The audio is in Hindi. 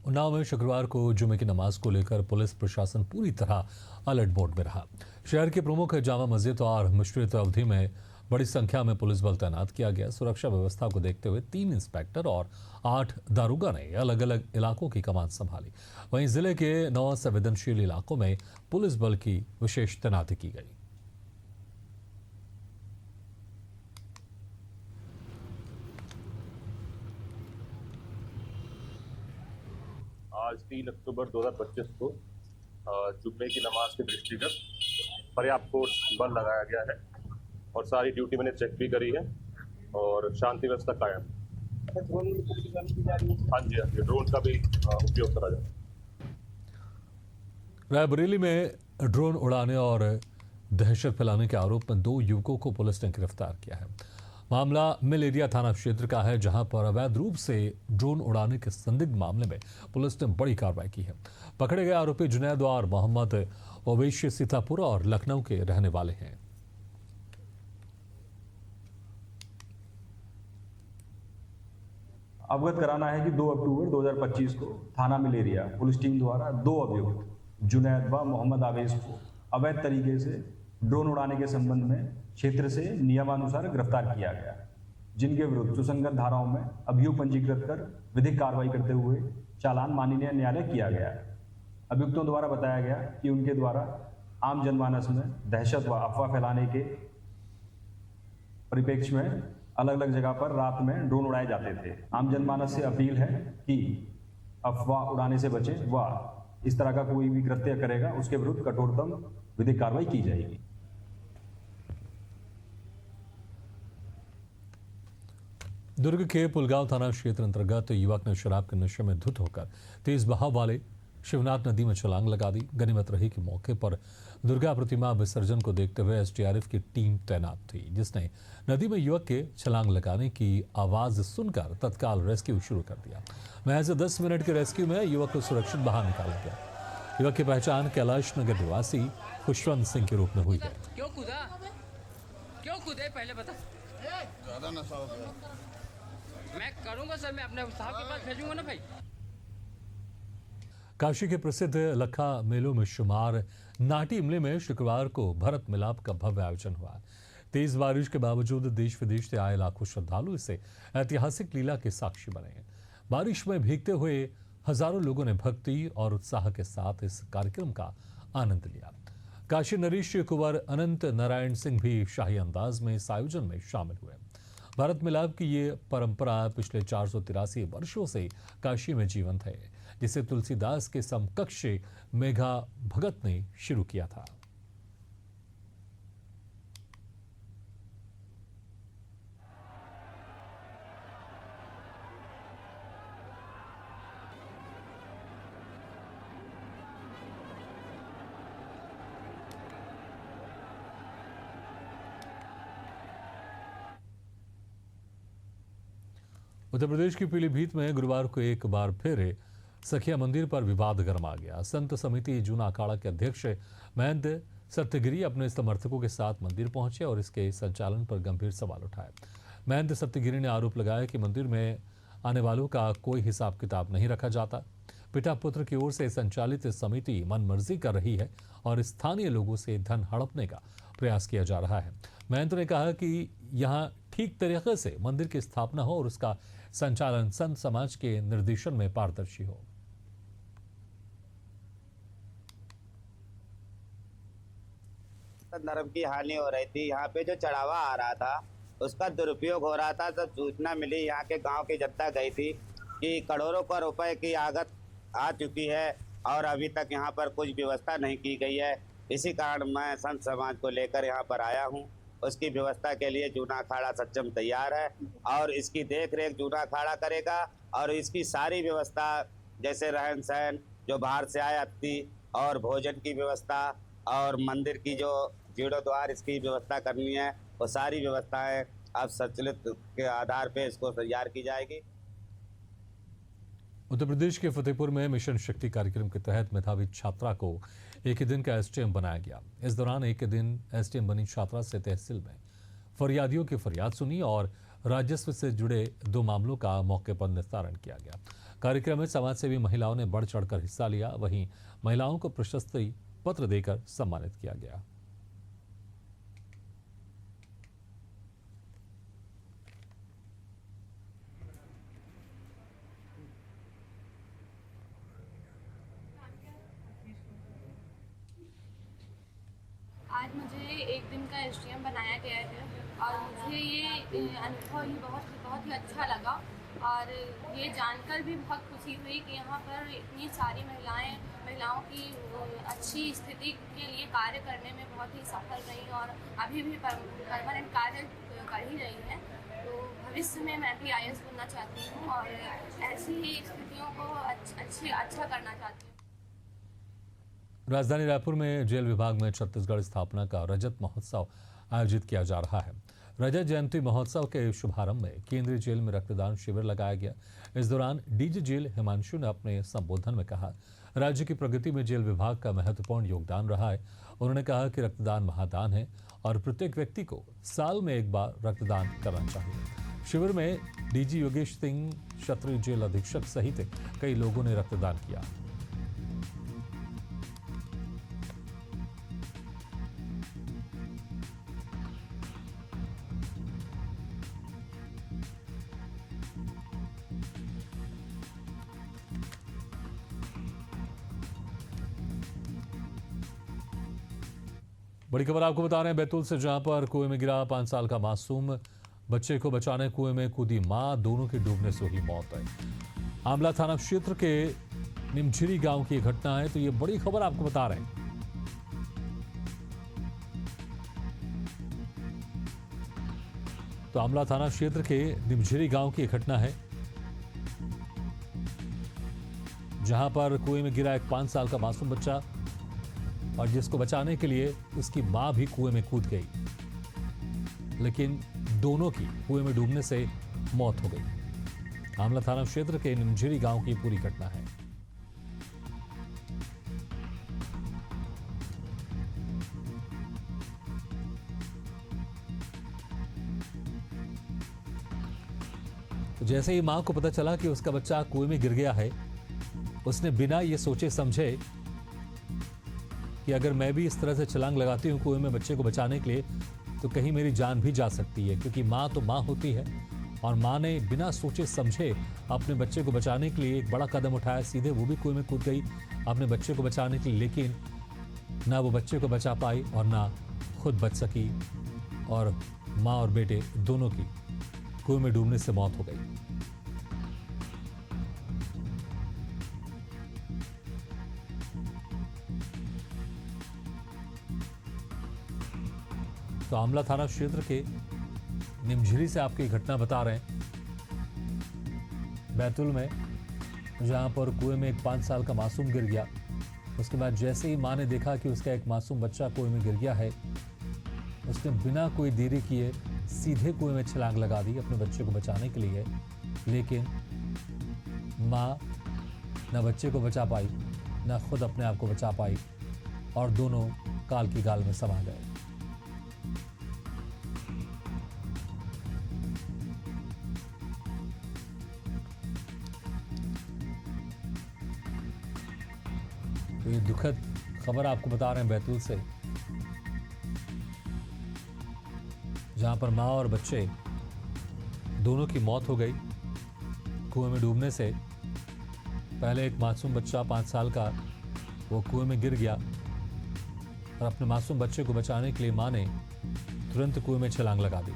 उन्नाव में शुक्रवार को जुमे की नमाज को लेकर पुलिस प्रशासन पूरी तरह अलर्ट मोड में रहा। शहर की प्रमुख जामा मस्जिद और मुश्किल अवधि में बड़ी संख्या में पुलिस बल तैनात किया गया। सुरक्षा व्यवस्था को देखते हुए 3 इंस्पेक्टर और 8 दारोगा ने अलग अलग इलाकों की कमान संभाली। वहीं जिले के 9 संवेदनशील इलाकों में पुलिस बल की विशेष तैनाती की गई। आज 3 अक्टूबर 2025 को जुम्मे की नमाज के दृष्टिगत पर्याप्त फोर्स बल लगाया गया है और सारी ड्यूटी मैंने चेक भी करी है और शांति व्यवस्था कायम। हाँ जी, ड्रोन का भी उपयोग करा जाए। रायबरेली में ड्रोन उड़ाने और दहशत फैलाने के आरोप में 2 युवकों को पुलिस ने गिरफ्तार किया है। मामला मिल एरिया थाना क्षेत्र का है, जहां पर अवैध रूप से ड्रोन उड़ाने के संदिग्ध मामले में पुलिस ने बड़ी कार्रवाई की है। पकड़े गए आरोपी जुनैद और मोहम्मद ओवैसी सीतापुर और लखनऊ के रहने वाले हैं। अवगत कराना है कि 2 अक्टूबर 2025 को थाना मिल एरिया पुलिस टीम द्वारा 2 अभियुक्त जुनैद व मोहम्मद आवेश को अवैध तरीके से ड्रोन उड़ाने के संबंध में क्षेत्र से नियमानुसार गिरफ्तार किया गया, जिनके विरुद्ध सुसंगत धाराओं में अभियोग पंजीकृत कर विधिक कार्रवाई करते हुए चालान माननीय न्यायालय किया गया है। अभियुक्तों द्वारा बताया गया कि उनके द्वारा आम जनमानस में दहशत व अफवाह फैलाने के परिप्रेक्ष्य में अलग अलग जगह पर रात में ड्रोन उड़ाए जाते थे। आम जनमानस से अपील है कि अफवाह उड़ाने से बचे व इस तरह का कोई भी कृत्य करेगा उसके विरुद्ध कठोरतम विधिक कार्रवाई की जाएगी। दुर्ग के पुलगांव थाना क्षेत्र अंतर्गत युवक ने शराब के नशे में धुत होकर तेज बहाव वाले शिवनाथ नदी में छलांग लगा दी। गनीमत रही कि मौके पर दुर्गा प्रतिमा विसर्जन को देखते हुए एसडीआरएफ की टीम तैनात थी, जिसने नदी में युवक के छलांग लगाने की आवाज सुनकर तत्काल रेस्क्यू शुरू कर दिया। महज 10 मिनट के रेस्क्यू में युवक को सुरक्षित बाहर निकाला गया। युवक की पहचान कैलाश नगर निवासी खुशवंत सिंह के रूप में हुई है। क्यों कूदे पहले बता। ज्यादा नशा हो गया। मैं करूंगा सर, मैं अपने साहब के पास भेजूंगा ना भाई। काशी के प्रसिद्ध लखा मेलों में शुमार नाटी इमली में शुक्रवार को भरत मिलाप का भव्य आयोजन हुआ। तेज बारिश के बावजूद देश विदेश से आए लाखों श्रद्धालु इसे ऐतिहासिक लीला के साक्षी बने। बारिश में भीगते हुए हजारों लोगों ने भक्ति और उत्साह के साथ इस कार्यक्रम का आनंद लिया। काशी नरेश कुंवर अनंत नारायण सिंह भी शाही अंदाज में इस आयोजन में शामिल हुए। भारत मिलाप की ये परंपरा पिछले 483 वर्षों से काशी में जीवंत है, जिसे तुलसीदास के समकक्ष मेघा भगत ने शुरू किया था। उत्तर प्रदेश की पीलीभीत में गुरुवार को एक बार फिर सखिया मंदिर पर विवाद गरमा गया। संत समिति जूना अखाड़ा के अध्यक्ष महंत सत्यगिरी अपने समर्थकों के साथ मंदिर पहुंचे और इसके संचालन पर गंभीर सवाल उठाए। महंत सत्यगिरी ने आरोप लगाया कि मंदिर में आने वालों का कोई हिसाब किताब नहीं रखा जाता। पिता पुत्र की ओर से संचालित समिति मनमर्जी कर रही है और स्थानीय लोगों से धन हड़पने का प्रयास किया जा रहा है। महंत ने कहा कि यहाँ ठीक तरीके से मंदिर की स्थापना हो और उसका संचालन संत समाज के निर्देशन में पारदर्शी हो। धर्म की हानि हो रही थी। यहाँ पे जो चढ़ावा आ रहा था उसका दुरुपयोग हो रहा था। जब सूचना मिली, यहाँ के गांव की जनता गई थी कि करोड़ों का रुपए की आगत आ चुकी है और अभी तक यहाँ पर कुछ व्यवस्था नहीं की गई है। इसी कारण मैं संत समाज को लेकर यहाँ पर आया हूँ। उसकी व्यवस्था के लिए जूना अखाड़ा सक्षम तैयार है और इसकी देख रेख जूना अखाड़ा करेगा और इसकी सारी व्यवस्था जैसे रहन सहन, जो बाहर से आए अतिथि और भोजन की व्यवस्था और मंदिर की जो जीर्णोद्वार इसकी व्यवस्था करनी है, वो सारी व्यवस्थाएं अब संचालित के आधार पे इसको तैयार की जाएगी। उत्तर प्रदेश के फतेहपुर में मिशन शक्ति कार्यक्रम के तहत मेधावी छात्रा को एक ही दिन का एसटीएम बनाया गया। इस दौरान एक दिन एसटीएम बनी छात्रा से तहसील में फरियादियों की फरियाद सुनी और राजस्व से जुड़े 2 मामलों का मौके पर निस्तारण किया गया। कार्यक्रम में समाजसेवी महिलाओं ने बढ़ चढ़कर हिस्सा लिया। वहीं महिलाओं को प्रशस्ति पत्र देकर सम्मानित किया गया। आज मुझे एक दिन का एसडीएम बनाया गया है और मुझे ये अनुभव ही बहुत ही अच्छा लगा और ये जानकर भी बहुत खुशी हुई कि यहाँ पर इतनी सारी महिलाओं की अच्छी स्थिति के लिए कार्य करने में बहुत ही सफल रही और अभी भी परमानेंट कार्य कर ही रही हैं। तो भविष्य में मैं भी आईएएस बनना चाहती हूँ और ऐसी ही स्थितियों को अच्छा करना चाहती हूँ। राजधानी रायपुर में जेल विभाग में छत्तीसगढ़ स्थापना का रजत महोत्सव आयोजित किया जा रहा है। रजत जयंती महोत्सव के शुभारंभ में केंद्रीय जेल में रक्तदान शिविर लगाया गया। इस दौरान डीजी जेल हिमांशु ने अपने संबोधन में कहा, राज्य की प्रगति में जेल विभाग का महत्वपूर्ण योगदान रहा है। उन्होंने कहा कि रक्तदान महादान है और प्रत्येक व्यक्ति को साल में एक बार रक्तदान करना चाहिए। शिविर में डीजी योगेश सिंह, क्षत्रिय जेल अधीक्षक सहित कई लोगों ने रक्तदान किया। बड़ी खबर आपको बता रहे हैं बैतूल से, जहां पर कुएं में गिरा 5 साल का मासूम बच्चे को बचाने कुएं में कूदी मां, दोनों की डूबने से हुई मौत है। आमला थाना क्षेत्र के निमझिरी गांव की घटना है। तो ये बड़ी खबर आपको बता रहे हैं। तो आमला थाना क्षेत्र के निमझिरी गांव की घटना है, जहां पर कुएं में गिरा एक 5 साल का मासूम बच्चा और जिसको बचाने के लिए उसकी मां भी कुएं में कूद गई, लेकिन दोनों की कुएं में डूबने से मौत हो गई। आमला थाना क्षेत्र के निमझिरी गांव की पूरी घटना है। तो जैसे ही मां को पता चला कि उसका बच्चा कुएं में गिर गया है, उसने बिना ये सोचे समझे कि अगर मैं भी इस तरह से छलांग लगाती हूँ कुएं में बच्चे को बचाने के लिए तो कहीं मेरी जान भी जा सकती है, क्योंकि माँ तो माँ होती है। और माँ ने बिना सोचे समझे अपने बच्चे को बचाने के लिए एक बड़ा कदम उठाया, सीधे वो भी कुएं में कूद गई अपने बच्चे को बचाने के लिए, लेकिन ना वो बच्चे को बचा पाई और ना खुद बच सकी और माँ और बेटे दोनों की कुएं में डूबने से मौत हो गई। तो आमला थाना क्षेत्र के निमझिरी से आपकी घटना बता रहे हैं, बैतूल में, जहां पर कुएं में एक 5 साल का मासूम गिर गया। उसके बाद जैसे ही मां ने देखा कि उसका एक मासूम बच्चा कुएं में गिर गया है, उसने बिना कोई देरी किए सीधे कुएं में छलांग लगा दी अपने बच्चे को बचाने के लिए, लेकिन मां न बच्चे को बचा पाई न खुद अपने आप को बचा पाई और दोनों काल की गाल में समा गए। तो ये दुखद खबर आपको बता रहे हैं बैतूल से, जहां पर मां और बच्चे दोनों की मौत हो गई कुएं में डूबने से। पहले एक मासूम बच्चा 5 साल का वो कुएं में गिर गया और अपने मासूम बच्चे को बचाने के लिए मां ने तुरंत कुएं में छलांग लगा दी।